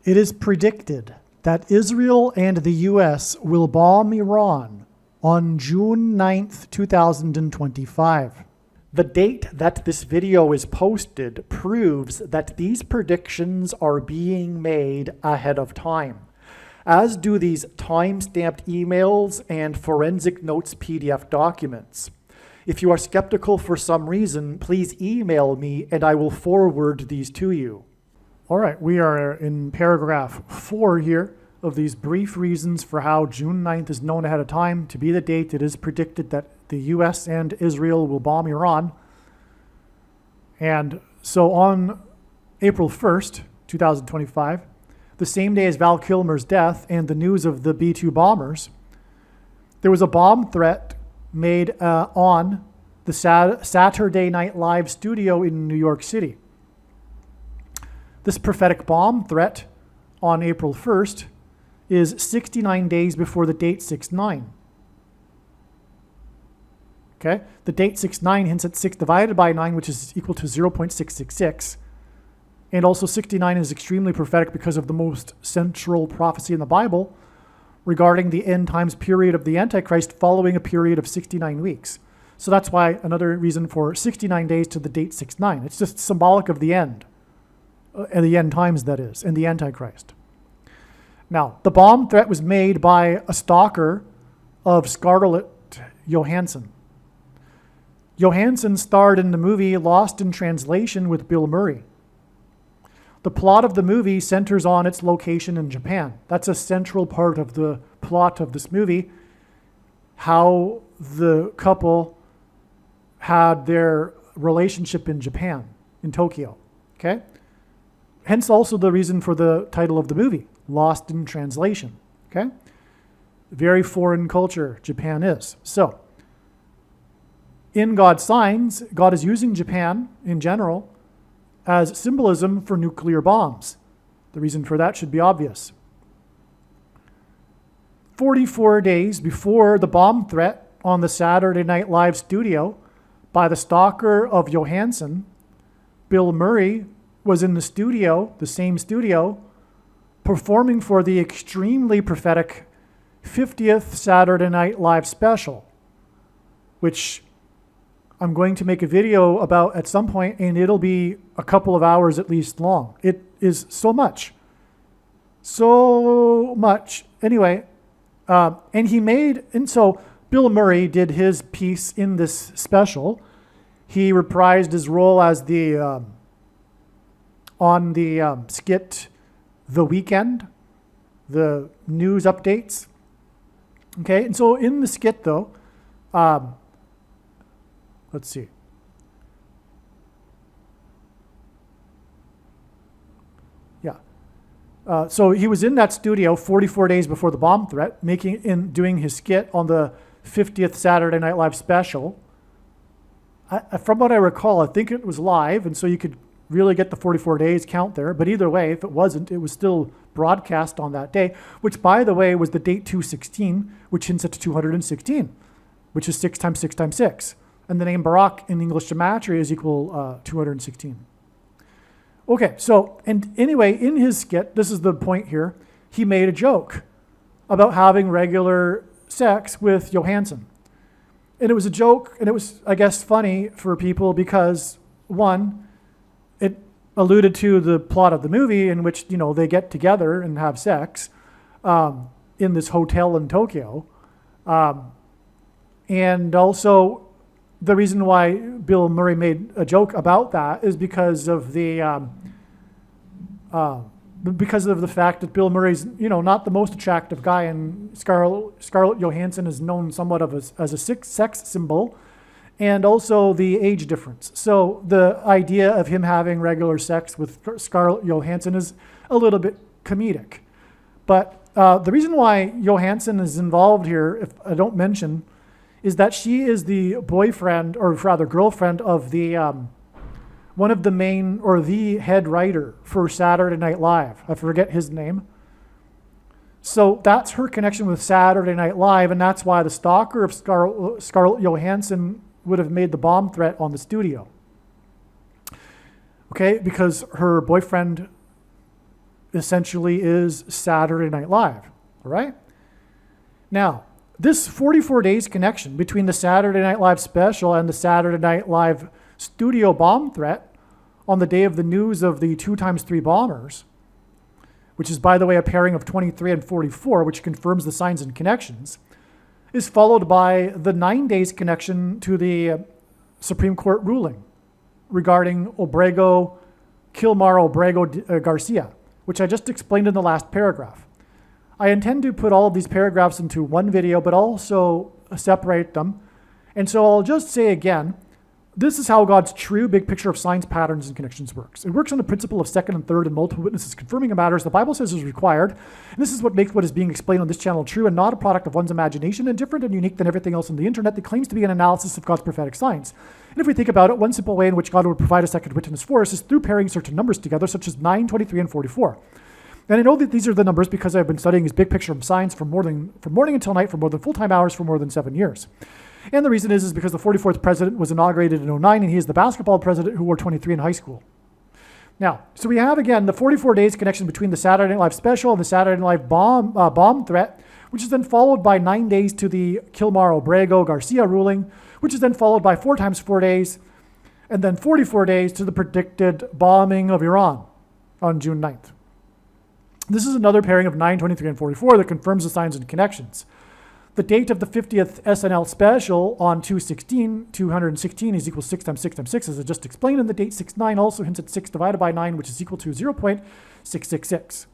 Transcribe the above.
It is predicted that Israel and the U.S. will bomb Iran on June 9th, 2025. The date that this video is posted proves that these predictions are being made ahead of time, as do these time-stamped emails and forensic notes PDF documents. If you are skeptical for some reason, please email me and I will forward these to you. All right, we are in paragraph 4 here of these brief reasons for how June 9th is known ahead of time to be the date it is predicted that the US and Israel will bomb Iran. And so on April 1st, 2025, the same day as Val Kilmer's death and the news of the B-2 bombers, there was a bomb threat made on the Saturday Night Live studio in New York City. This prophetic bomb threat on April 1st is 69 days before the date 6/9. Okay, the date 6/9 hints at 6 divided by 9, which is equal to 0.666. And also 69 is extremely prophetic because of the most central prophecy in the Bible regarding the end times period of the Antichrist following a period of 69 weeks. So that's why another reason for 69 days to the date 6/9. It's just symbolic of the end, and the end times that is, and the Antichrist. Now, the bomb threat was made by a stalker of Scarlett Johansson. Johansson starred in the movie Lost in Translation with Bill Murray. The plot of the movie centers on its location in Japan. That's a central part of the plot of this movie, how the couple had their relationship in Japan, in Tokyo, okay? Hence also the reason for the title of the movie, Lost in Translation, okay? Very foreign culture Japan is. So, in God's signs, God is using Japan in general as symbolism for nuclear bombs. The reason for that should be obvious. 44 days before the bomb threat on the Saturday Night Live studio by the stalker of Johansson, Bill Murray was in the studio, the same studio, performing for the extremely prophetic 50th Saturday Night Live special, which I'm going to make a video about at some point, and it'll be a couple of hours at least long. It is so much. So much. Anyway, and so Bill Murray did his piece in this special. He reprised his role as the, on the skit The Weekend, the news updates. Okay, and so in the skit though, let's see. Yeah. So he was in that studio 44 days before the bomb threat, doing his skit on the 50th Saturday Night Live special. From what I recall, I think it was live, and so you could really get the 44 days count there. But either way, if it wasn't, it was still broadcast on that day, which, by the way, was the date 216, which hints at 216, which is 6 times 6 times 6. And the name Barak in English gematria is equal 216. Okay, so, and anyway, in his skit, this is the point here, he made a joke about having regular sex with Johansson. And it was a joke, and it was, I guess, funny for people because, one, it alluded to the plot of the movie in which, you know, they get together and have sex in this hotel in Tokyo. And also, the reason why Bill Murray made a joke about that is because of the fact that Bill Murray's, you know, not the most attractive guy, and Scarlett Johansson is known somewhat as a sex symbol, and also the age difference. So the idea of him having regular sex with Scarlett Johansson is a little bit comedic. But the reason why Johansson is involved here, if I don't mention, is that she is the boyfriend, or rather girlfriend, of the one of the main, or the head writer for Saturday Night Live. I forget his name. So that's her connection with Saturday Night Live, and that's why the stalker of Scarlett Johansson would have made the bomb threat on the studio. Okay, because her boyfriend essentially is Saturday Night Live, all right? Now, this 44 days connection between the Saturday Night Live special and the Saturday Night Live studio bomb threat on the day of the news of the 2x3 bombers, which is, by the way, a pairing of 23 and 44, which confirms the signs and connections, is followed by the 9 days connection to the Supreme Court ruling regarding Kilmar Garcia, which I just explained in the last paragraph. I intend to put all of these paragraphs into one video, but also separate them. And so I'll just say again, this is how God's true big picture of signs, patterns, and connections works. It works on the principle of second and third and multiple witnesses confirming a matter as the Bible says is required. And this is what makes what is being explained on this channel true and not a product of one's imagination and different and unique than everything else on the internet that claims to be an analysis of God's prophetic signs. And if we think about it, one simple way in which God would provide a second witness for us is through pairing certain numbers together, such as 9, 23, and 44. And I know that these are the numbers because I've been studying his big picture of signs from morning until night for more than full-time hours for more than 7 years. And the reason is because the 44th president was inaugurated in 2009, and he is the basketball president who wore 23 in high school. Now, so we have, again, the 44 days connection between the Saturday Night Live special and the Saturday Night Live bomb threat, which is then followed by 9 days to the Kilmar Garcia ruling, which is then followed by 4 times 4 days, and then 44 days to the predicted bombing of Iran on June 9th. This is another pairing of 9, 23, and 44 that confirms the signs and connections. The date of the 50th SNL special on 216 is equal to 6 times 6 times 6, as I just explained, and the date 69 also hints at 6 divided by 9, which is equal to 0.666.